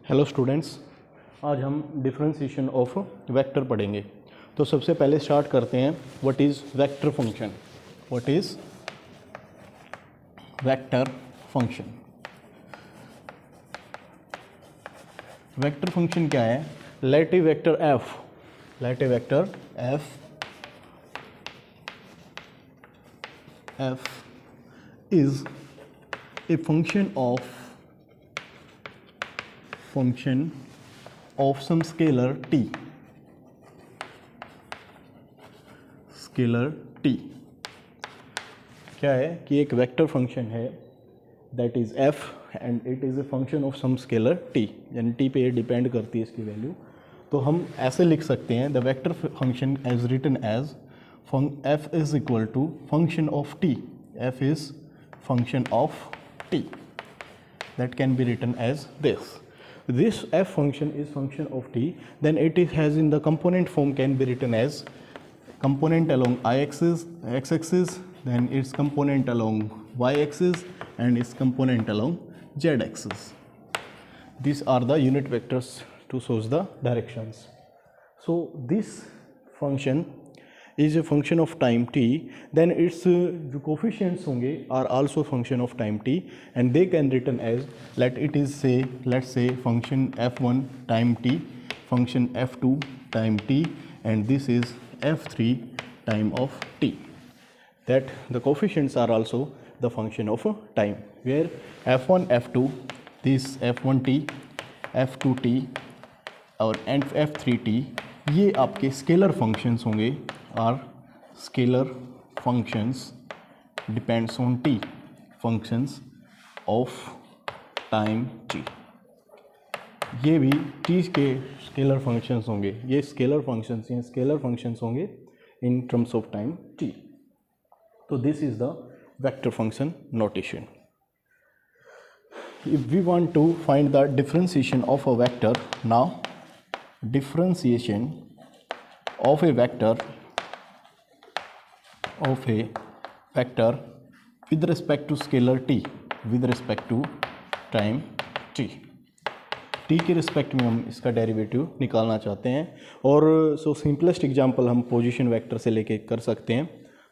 Hello students, आज हम differentiation of vector पढ़ेंगे। तो सबसे पहले स्टार्ट करते हैं, what is vector function. What is vector function. Vector function क्या है? Let a vector F, let a vector F is a function of some scalar t, scalar t। क्या है कि एक वेक्टर फंक्शन है that is f and it is a function of some scalar t, यानी t पे ये depend करती है इसकी वैल्यू। तो हम ऐसे लिख सकते हैं the vector function as written as f is equal to function of t, f is function of t, that can be written as this. This f function is function of t, then it has in the component form can be written as component along x-axis, then its component along y-axis and its component along z-axis. These are the unit vectors to show the directions. So this function is a function of time t, then its जो coefficients होंगे are also function of time t and they can written as let's say function f1 time t, function f2 time t, and this is f3 time of t. That the coefficients are also the function of time, where f1 f2 this f1t f2t और f3t ये आपके scalar functions होंगे, are scalar functions depends on T, functions of time T. ये भी T के scalar functions होंगे, ये scalar functions होंगे in terms of time T. तो this is the vector function notation. If we want to find the differentiation of a vector, now differentiation of a vector with respect to scalar t, with respect to time t के respect में हम इसका derivative निकालना चाहते हैं। और so simplest example हम position vector से लेके कर सकते हैं।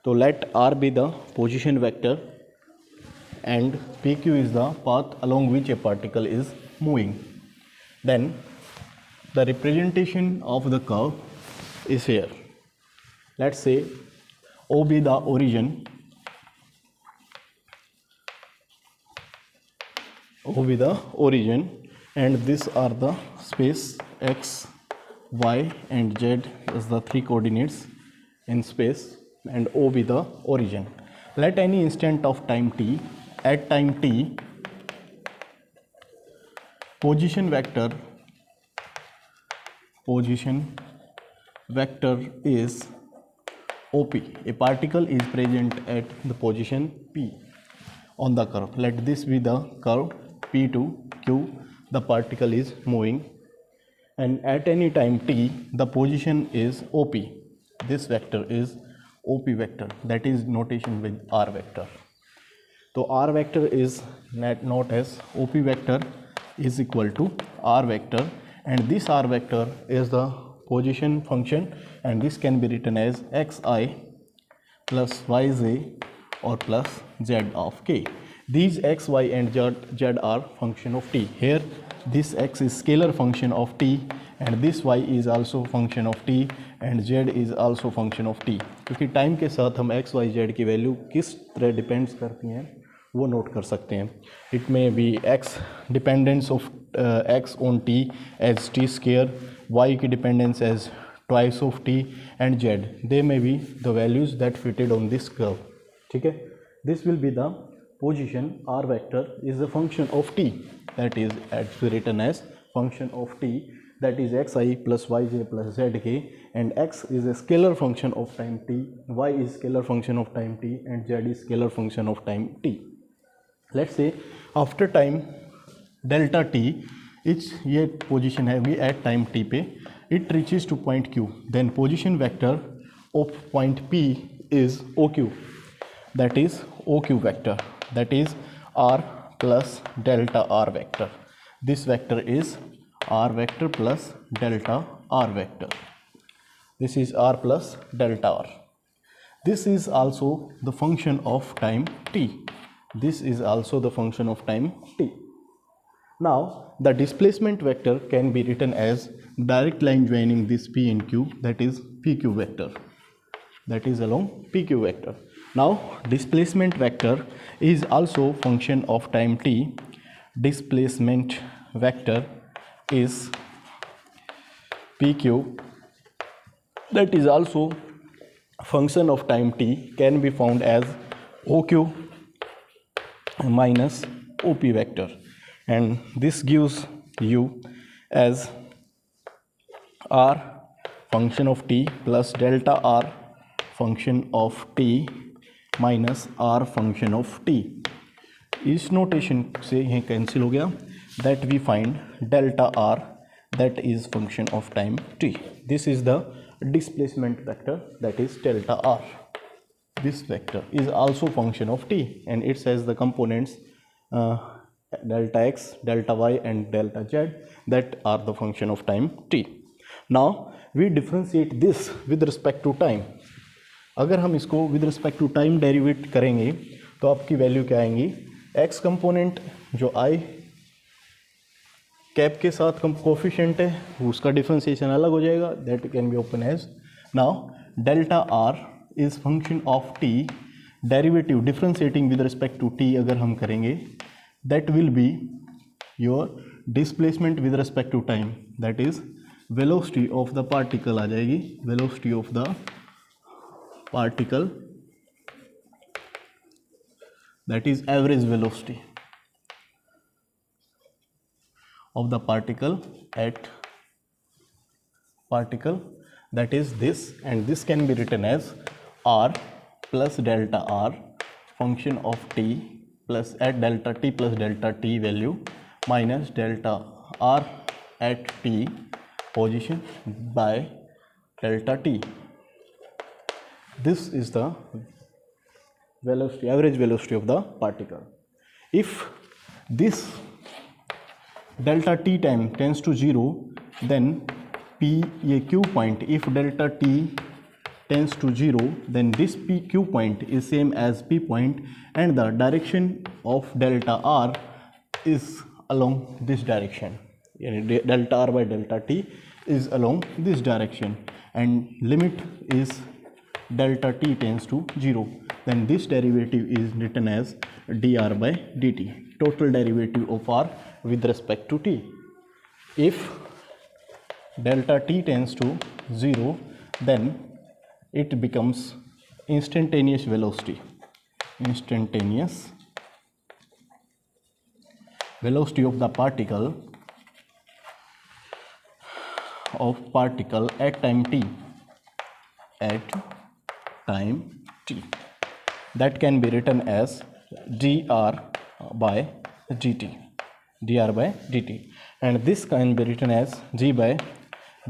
तो let r be the position vector and pq is the path along which a particle is moving. Then the representation of the curve is here. Let's say O be the origin, and these are the space x, y and z as the three coordinates in space, and O be the origin. Let any instant of time t, at time t, position vector is OP. A particle is present at the position P on the curve. Let this be the curve P to Q. The particle is moving, and at any time t, the position is OP. This vector is OP vector, that is notation with R vector. So R vector is not as OP vector is equal to R vector, and this R vector is the position function, and this can be written as xi plus yj or plus z of k. These x, y and z are function of t. Here this x is scalar function of t, and this y is also function of t, and z is also function of t. क्योंकि time के साथ हम x, y, z की value किस तरह depends करती हैं वो नोट कर सकते हैं। It may be x dependence of x on t as t square, y की dependence as twice of t, and z they may be the values that fitted on this curve. ठीक है, this will be the position r vector is a function of t, that is written as function of t, that is xi plus yj plus zk, and x is a scalar function of time t, y is scalar function of time t, and z is scalar function of time t. Let's say after time delta t, ये position है भी at time t पे, it reaches to point q, then position vector of point p is oq, that is oq vector, that is r plus delta r vector. This vector is r vector plus delta r vector. This is r plus delta r. This is also the function of time t. This is also the function of time t. Now the displacement vector can be written as direct line joining this p and q, that is pq vector, that is along pq vector. Now displacement vector is also function of time t. Displacement vector is pq, that is also function of time t, can be found as oq minus op vector, and this gives you as r function of t plus delta r function of t minus r function of t. इस notation से ये cancel हो गया. That we find delta R, that is function of time t. This is the displacement vector, that is delta r. This vector is also function of t and it has the components delta x, delta y and delta z, that are the function of time t. Now we differentiate this with respect to time. अगर हम इसको with respect to time derivate करेंगे तो आपकी value क्या आएंगी, x component जो i cap के साथ कोफिशिएंट है उसका डिफरेंशिएशन अलग हो जाएगा, that can be open as. Now delta R is function of T, derivative differentiating with respect to T अगर हम करेंगे that will be your displacement with respect to time, that is velocity of the particle आ जाएगी, velocity of the particle, that is average velocity of the particle at particle, that is this, and this can be written as r plus delta r function of t plus at delta t plus delta t value minus delta r at t position by delta t. This is the velocity, average velocity of the particle. If this delta t time tends to 0, then p ये q point, if delta t tends to 0, then this p q point is same as p point and the direction of delta r is along this direction. Delta r by delta t is along this direction and limit is delta t tends to 0, then this derivative is written as dr by dt, total derivative of r with respect to t. If delta t tends to 0, then it becomes instantaneous velocity, instantaneous velocity of the particle at time t, at time t, that can be written as dr by dt, dr by dt, and this can be written as g by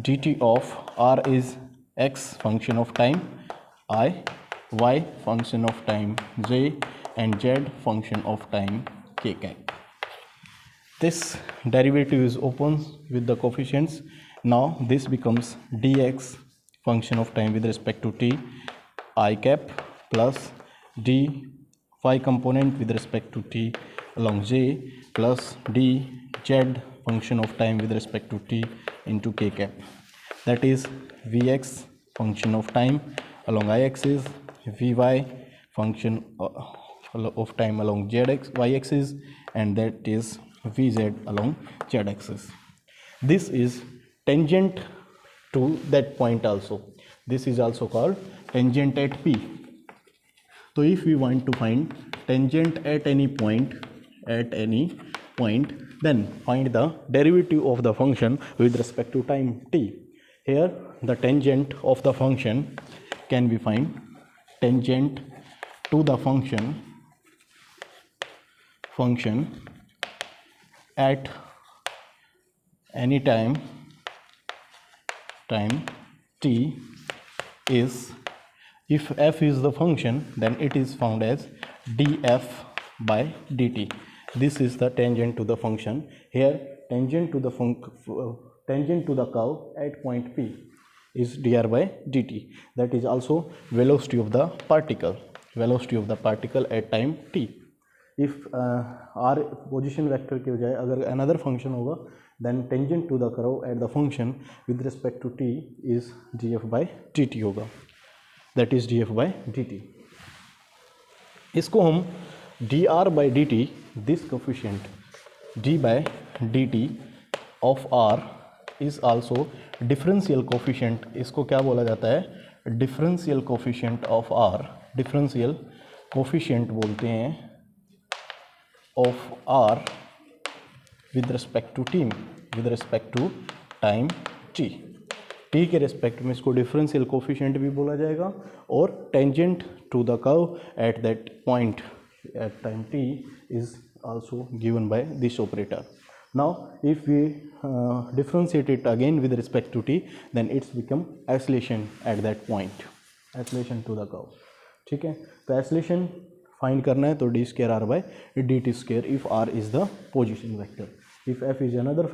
dt of r is x function of time I, y function of time j, and z function of time k cap. This derivative is open with the coefficients. Now this becomes dx function of time with respect to t I cap plus d phi component with respect to t along j plus d z function of time with respect to t into k cap, that is vx function of time along I axis, vy function of time along y axis, and that is vz along z axis. This is tangent to that point also. This is also called tangent at p. So if we want to find tangent at any point, then find the derivative of the function with respect to time t. Here the tangent of the function can be find tangent to the function at any time t is, if f is the function, then it is found as df by dt, this is the tangent to the function. Here tangent to the tangent to the curve at point P is dr by dt. That is also velocity of the particle, velocity of the particle at time t. If r position vector के बजाय अगर another function होगा, then tangent to the curve at the function with respect to t is df by dt होगा, that is df by dt. इसको हम dr by dt, this coefficient d by dt of r is also differential coefficient. इसको क्या बोला जाता है? differential coefficient of r, differential coefficient बोलते हैं of r with respect to t, with respect to time t. t के respect में इसको डिफरेंशियल कोफिशिएंट भी बोला जाएगा, और tangent to the curve at that point at time t is also given by this operator. Now if we differentiate it again with respect to t, then it's become acceleration at that point, acceleration to the curve. ठीक है, तो acceleration find करना है तो d square r by dt square if r is the position vector. If f is another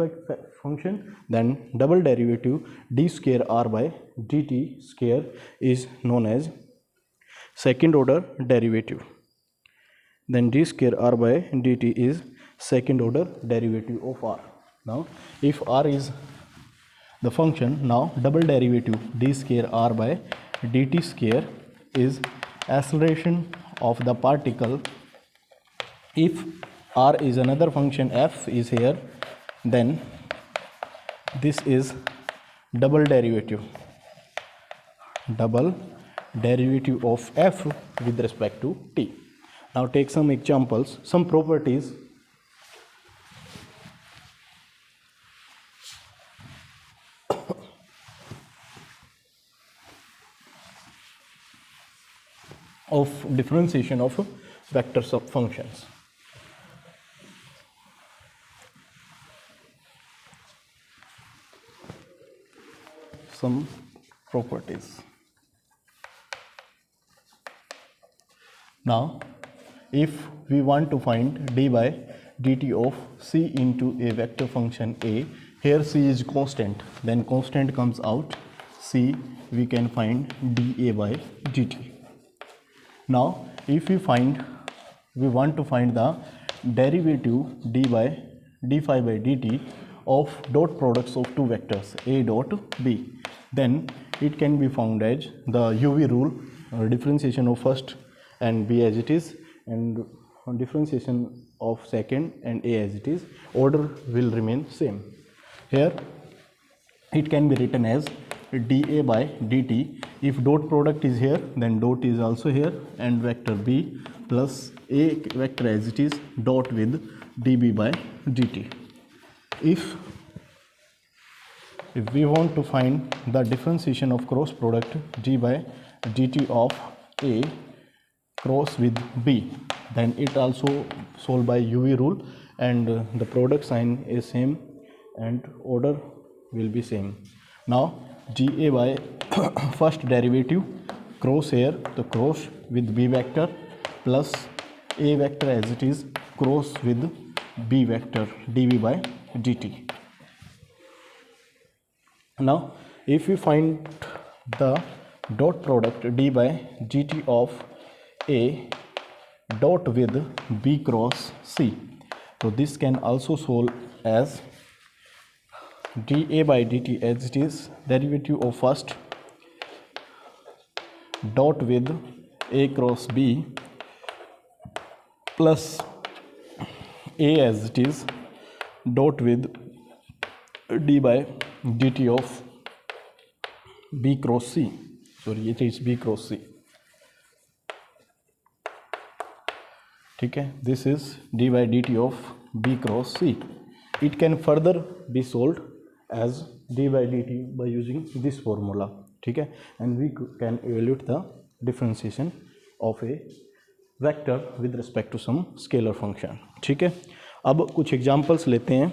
function, then double derivative d square r by dt square is known as second order derivative. Then d square r by dt is second order derivative of r. Now if r is the function, now double derivative d square r by dt square is acceleration of the particle. If r is another function, f is here, then this is double derivative of f with respect to t. Now take some examples, some properties. Of differentiation of vector functions. Some properties. Now if we want to find d by dt of c into a vector function a, here c is constant, then constant comes out, c we can find dA by dt. Now if we want to find the derivative d phi by dt of dot products of two vectors a dot b, then it can be found as the UV rule, differentiation of first and b as it is, and differentiation of second and a as it is, order will remain same. Here it can be written as dA by dt. If dot product is here, then dot is also here, and vector b plus a vector as it is, dot with dB by dt. If we want to find the differentiation of cross product d by dt of a cross with b, then it also solved by UV rule, and the product sign is same and order will be same. Now dA by first derivative cross here, the cross with b vector plus a vector as it is, cross with b vector dB by dt. Now if we find the dot product d by dt of a dot with b cross c, so this can also solve as dA by dt as it is, derivative of first dot with a cross b plus a as it is, dot with d by dt of b cross c, sorry it is b cross c. ठीक है, this is d by dt of b cross c. It can further be solved as d by dt by using this formula. ठीक है, and we can evaluate the differentiation of a vector with respect to some scalar function. ठीक है, अब कुछ examples लेते हैं.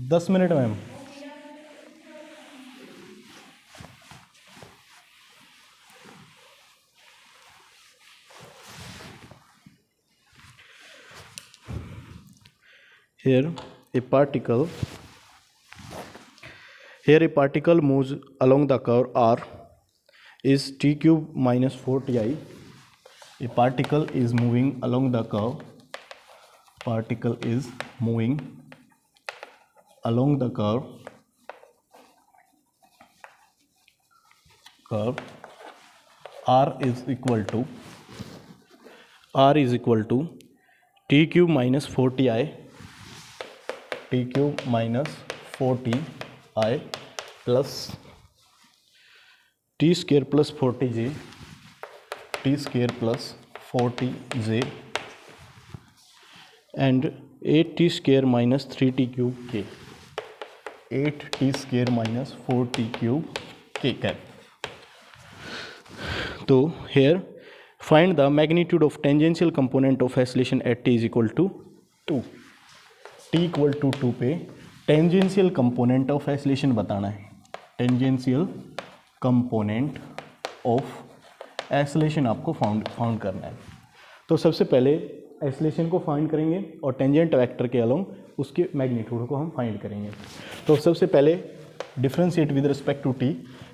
दस minute ma'am. here a particle moves along the curve r is t cube minus 4ti. A particle is moving along the curve. Particle is moving along the curve r is equal to t cube minus 4ti, t cube minus 4ti plus t square plus 40j, t square plus 40j and 8t square minus 3t cube k, 8t square minus 4t cube k cap. So here find the magnitude of tangential component of oscillation at t is equal to 2. t equal to 2 पे tangential component of oscillation बताना है. Tangential component of oscillation आपको found करना है. तो सबसे पहले oscillation को फाइंड करेंगे और टेंजेंट वेक्टर के अलोंग उसके मैग्नीट्यूड को हम फाइंड करेंगे. तो सबसे पहले differentiate with respect to T,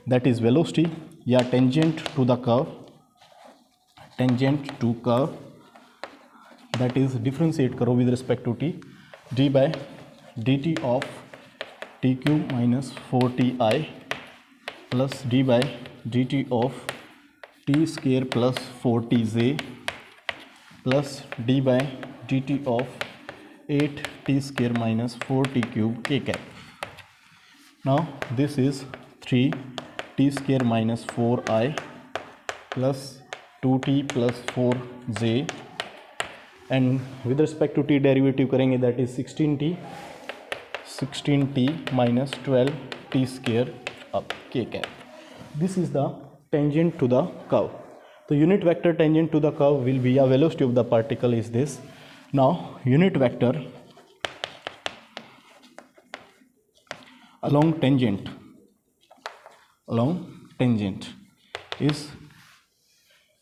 that is velocity या tangent to the curve, tangent to curve, that is differentiate करो with respect to T, D by D T of T cube minus 4ti plus D by D T of T square plus 40j plus D by D T of 8t square minus 4t cube k cap. Now this is 3t square minus 4i plus 2t plus 4j and with respect to t derivative करेंगे, that is 16t minus 12t square up k cap. This is the tangent to the curve. The unit vector tangent to the curve will be a velocity of the particle is this. Now unit vector along tangent is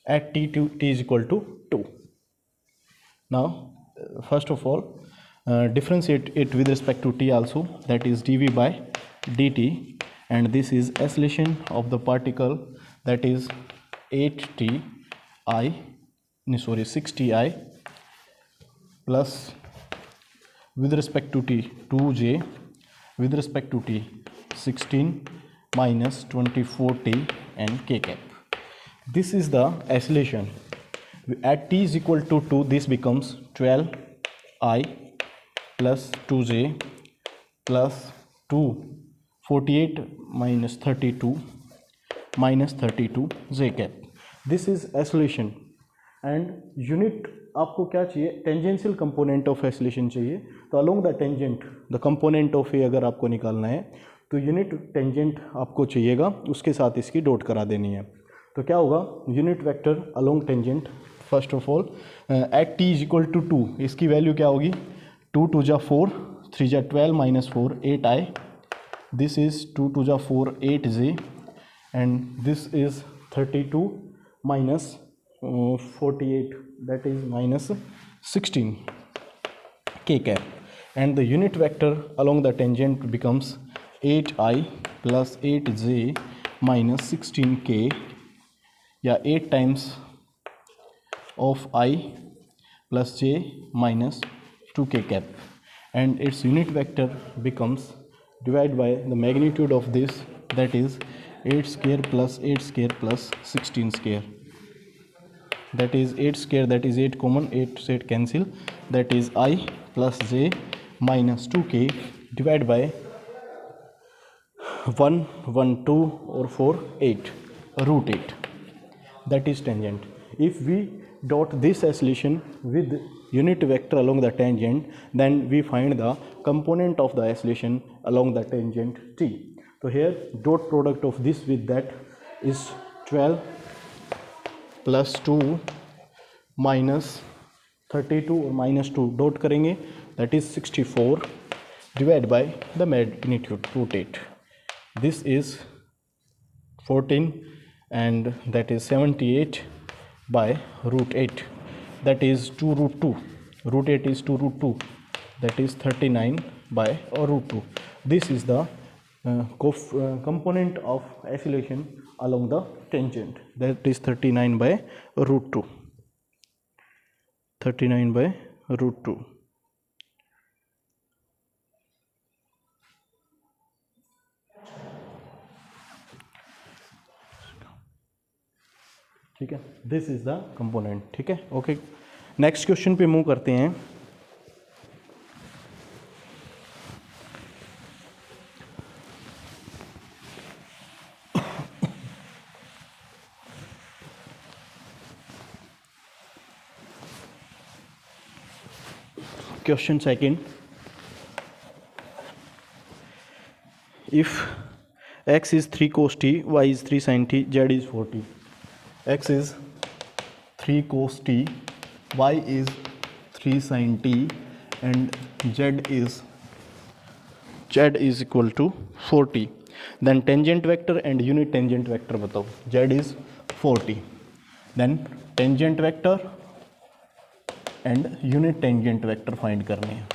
at t is equal to 2. Now first of all differentiate it with respect to t also, that is dv by dt, and this is oscillation of the particle, that is 6ti plus with respect to t 2j, with respect to t 16 minus 24t and k cap. This is the oscillation. At t is equal to 2, this becomes 12i plus 2j plus 2 48 minus 32 minus 32j cap. This is oscillation and unit आपको क्या चाहिए, tangential component of oscillation चाहिए. तो along the tangent the component of A अगर आपको निकालना है तो यूनिट टेंजेंट आपको चाहिएगा, उसके साथ इसकी डॉट करा देनी है. तो क्या होगा, unit vector along tangent, first of all at T is equal to 2, इसकी वैल्यू क्या होगी, 2 2 जा 4, 3 जा 12 माइनस 4 8i, दिस इज 2 2 जा 4 8j and this is 32 minus 48, that is minus 16 k cap, and the unit vector along the tangent becomes 8i plus 8j minus 16k, या 8 times of i plus j minus 2k cap, and its unit vector becomes divided by the magnitude of this, that is 8 square plus 8 square plus 16 square, that is 8 square, that is 8 common, 8 set cancel, that is I plus j minus 2k divided by 1 1 2 or 4 8 root 8, that is tangent. If we dot this oscillation with unit vector along the tangent, then we find the component of the oscillation along the tangent t. So here dot product of this with that is 12 plus 2 minus 32 or minus 2 dot करेंगे, that is 64 divided by the magnitude root 8. This is 14 and that is 78 by root 8, that is 2 root 2, root 8 is 2 root 2, that is 39 by root 2. This is the component of acceleration along the tangent, that is 39 by root 2. 39 by root 2. ठीक है, this is the component. ठीक है, okay. Next question पे move करते हैं. Question second. If x is 3 cos t, y is 3 sin t, z is 4t. X is 3 cos t, y is 3 sin t, and z is equal to 4t. Then tangent vector and unit tangent vector बताओ. Z is 4t. Then tangent vector and unit tangent vector find करने हैं.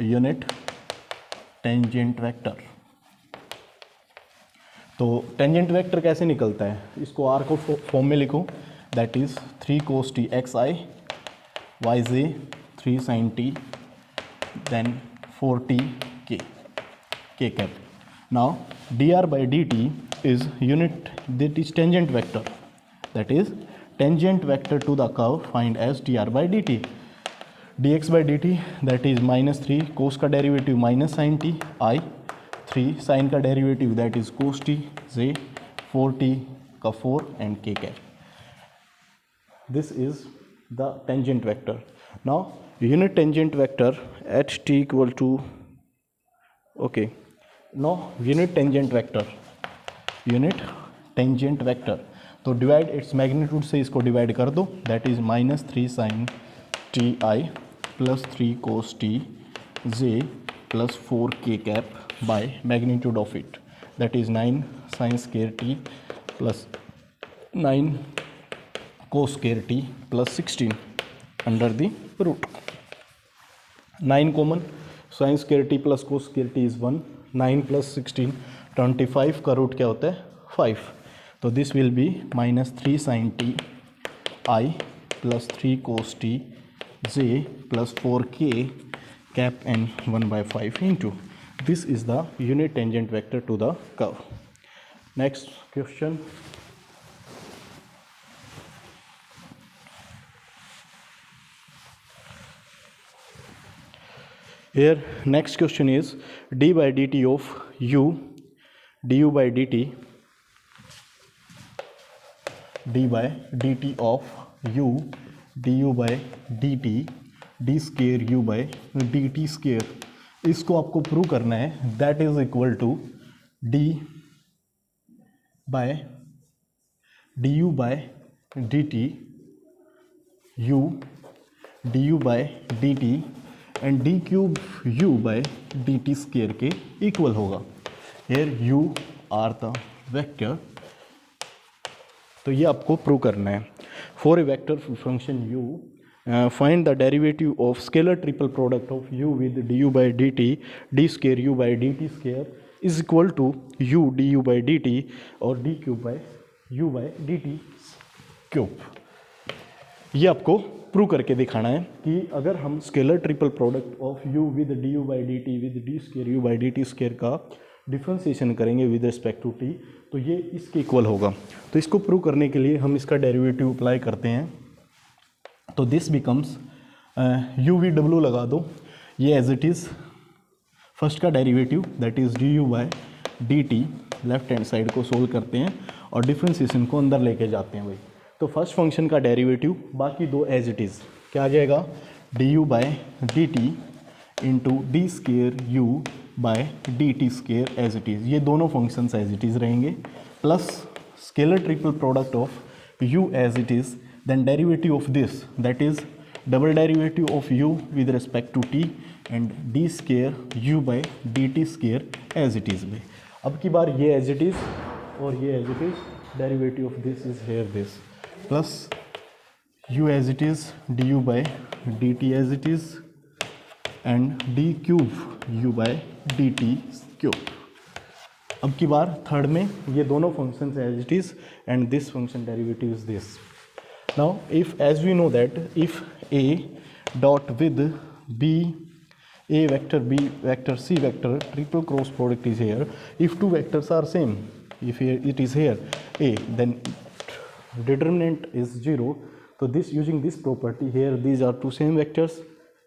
Unit tangent vector. तो tangent vector कैसे निकलता है, इसको R को form में लिखो, that is 3 cos t X I, Y J 3 sin t, then 4t k cap. Now dr by dt is unit, that is tangent vector, that is tangent vector to the curve find as dr by dt. dx by dt that is minus 3 cos का derivative minus sin t i, 3 sin का derivative that is cos t j, 4t का 4 and k cap. This is the tangent vector. Now unit tangent vector at t equal to, okay, now unit tangent vector तो divide its magnitude से इसको डिवाइड कर दो, that is minus 3 sin T I plus 3 cos T J plus 4 K cap by magnitude of it, that is 9 sin square T plus 9 cos square T plus 16 under the root. 9 common, sin square T plus cos square T is 1, 9 plus 16 25 का root क्या होता है 5. तो this will be minus 3 sin T I plus 3 cos T J plus 4 K cap and 1/5 into. This is the unit tangent vector to the curve. Next question. Here next question is d by dt of u, du by dt, d by dt of u, du by dt, d square u by dt square. इसको आपको prove करना है, that is equal to d by du by dt u, du by dt and D cube U by D T square के equal होगा. Here U are the vector. तो ये आपको prove करना है. For a vector function U find the derivative of scalar triple product of U with D U by D T, D square U by D T square is equal to U D U by D T और D cube by U by D T cube. ये आपको prove करके दिखाना है कि अगर हम scalar triple product of U with D U by D T with D square U by D T square का डिफ्रेंसिएशन करेंगे विद रिस्पेक्ट टू टी, तो ये इसके इक्वल होगा. तो इसको प्रूव करने के लिए हम इसका डेरिवेटिव अप्लाई करते हैं. तो this becomes you V W लगा दो, ये एज इट इज़ फर्स्ट का derivative that is D U by D T, left hand side को सोल्व करते हैं और डिफ्रेंसिएशन को अंदर लेके जाते हैं भाई. तो फर्स्ट फंक्शन का डेरिवेटिव, बाकी दो एज इट इज़ क्या आ जाएगा, D U by D T into D square U by D T square as it is. ये दोनों फंक्शंस एज इट इज़ रहेंगे, plus scalar triple product of U as it is, then derivative of this that is double derivative of U with respect to T and D square U by D T square as it is में. अब की बार ये as it is और ये as it is, derivative of this is here this, plus u as it is, du by dt as it is, and d cube u by dt cube. अब की बार third में ये दोनों functions as it is and this function derivative is this. Now if as we know that if a dot with b, a vector b vector c vector triple cross product is here, if two vectors are same, if here it is here a, then determinant is 0. So this, using this property here, these are two same vectors,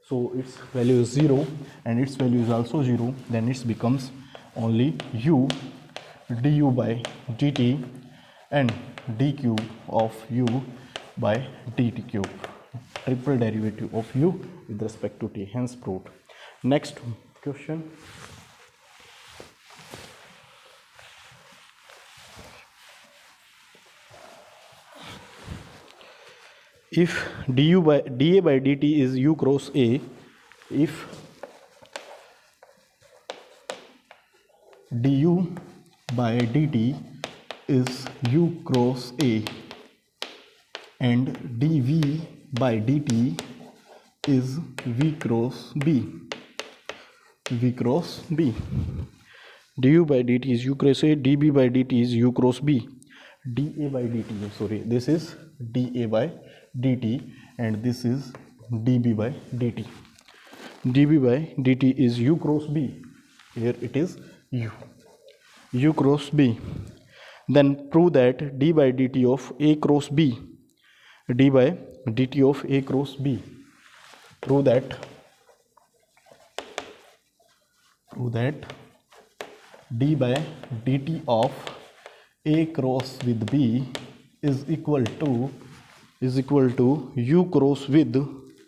so its value is 0 and its value is also 0, then it becomes only u du by dt and d cube of u by dt cube, triple derivative of u with respect to t, hence proved. Next question. If du by da by dt is u cross a, if du by dt is u cross a and dv by dt is v cross b, v cross b, du by dt is u cross a, db by dt is u cross b, da by dt, sorry, this is da by dt and this is db by dt. db by dt is u cross b, here it is u cross b. Then prove that d by dt of a cross b, d by dt of a cross b, prove that d by dt of a cross with b is equal to u cross with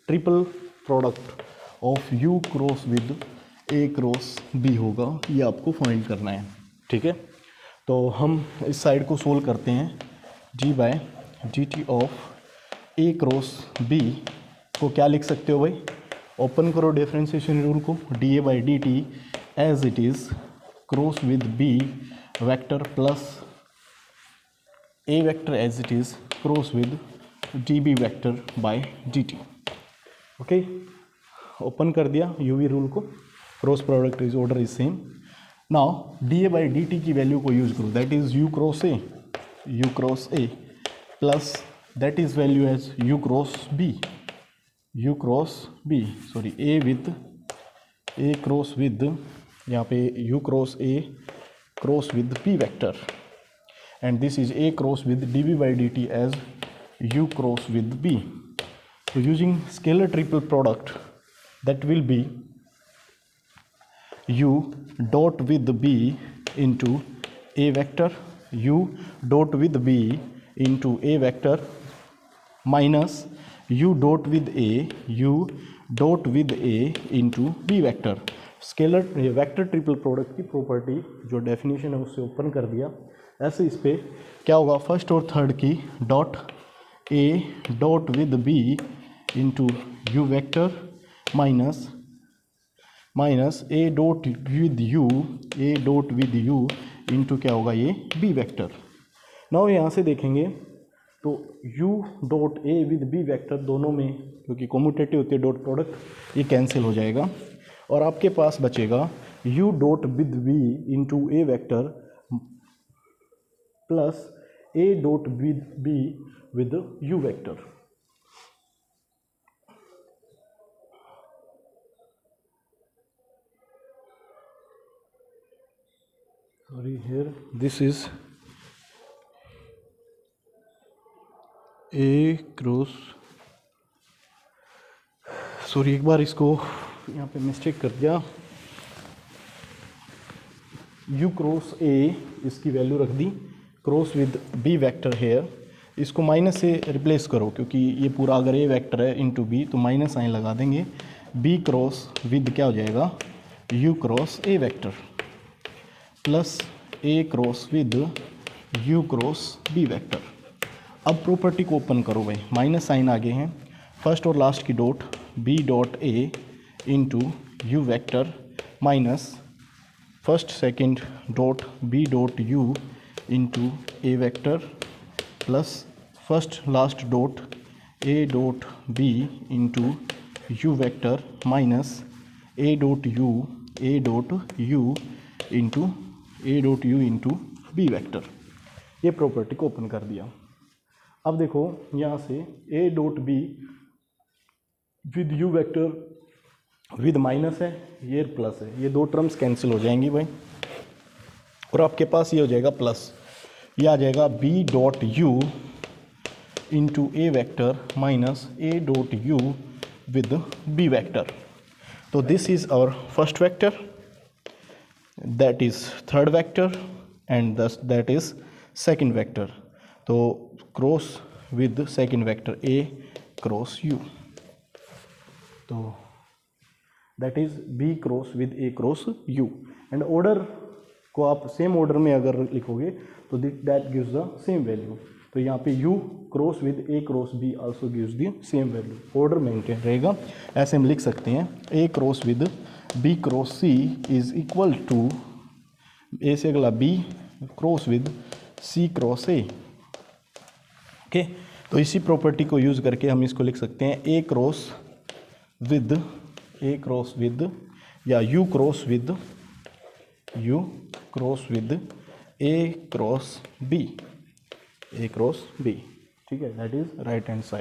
triple product of u cross with a cross b होगा. ये आपको find करना है, ठीक है. तो हम इस साइड को सोल्व करते हैं. d by dt of a cross b को क्या लिख सकते हो भाई, ओपन करो डिफरेंशिएशन रूल को, da by dt as it is cross with b vector plus a vector as it is cross with db vector by dt. Okay, open कर दिया यूवी रूल को, cross product is order is same. Now da by dt की value को use करो, that is u cross a plus that is value as u cross b, sorry a cross with यहाँ पे u cross a cross with p vector and this is a cross with db by dt as u cross with b. So using scalar triple product, that will be u dot with b into a vector, u dot with b into a vector minus u dot with a into b vector. Scalar vector triple product की property जो definition है उससे open कर दिया. ऐसे इस पे क्या होगा, फर्स्ट और थर्ड की dot a dot with b into U vector minus a dot with u into क्या होगा ये b वेक्टर. नाउ यहाँ से देखेंगे तो u dot a with b vector दोनों में क्योंकि कॉम्यूटेटिव होती है डॉट प्रोडक्ट, ये कैंसिल हो जाएगा और आपके पास बचेगा u dot with b into a vector plus a dot with b with u vector. Sorry, here this is a cross, sorry एक बार इसको यहाँ पे मिस्टेक कर दिया, u क्रॉस a इसकी वैल्यू रख दी cross with b vector here. इसको माइनस से रिप्लेस करो क्योंकि ये पूरा अगर a वेक्टर है इंटू b तो माइनस साइन लगा देंगे. b क्रॉस विद क्या हो जाएगा u cross a vector plus a cross with u cross b vector. अब प्रॉपर्टी को ओपन करो भाई, माइनस साइन आगे हैं, फर्स्ट और लास्ट की dot b dot a into U vector minus first second dot b dot u into a vector plus first last dot A dot B into U vector minus A dot U into B vector. ये property को open कर दिया। अब देखो यहाँ से A dot B with U vector with minus है, ये प्लस है, ये दो टर्म्स कैंसिल हो जाएंगी भाई, और आपके पास ये हो जाएगा प्लस, ये आ जाएगा B dot U into A vector minus A dot U with B vector. तो this is our first vector, that is third vector and thus that is second vector. तो cross with second vector A cross U, तो that is B cross with A cross U. And order को आप same order में अगर लिखोगे तो that gives the same value. तो यहाँ पे u cross with a cross b also gives the same value, order maintain रहेगा। ऐसे हम लिख सकते हैं a cross with b cross c is equal to a से अगला b cross with c cross a। Okay, तो इसी प्रॉपर्टी को यूज़ करके हम इसको लिख सकते हैं a क्रॉस विद या u cross with a cross b, ठीक है, that is right hand side.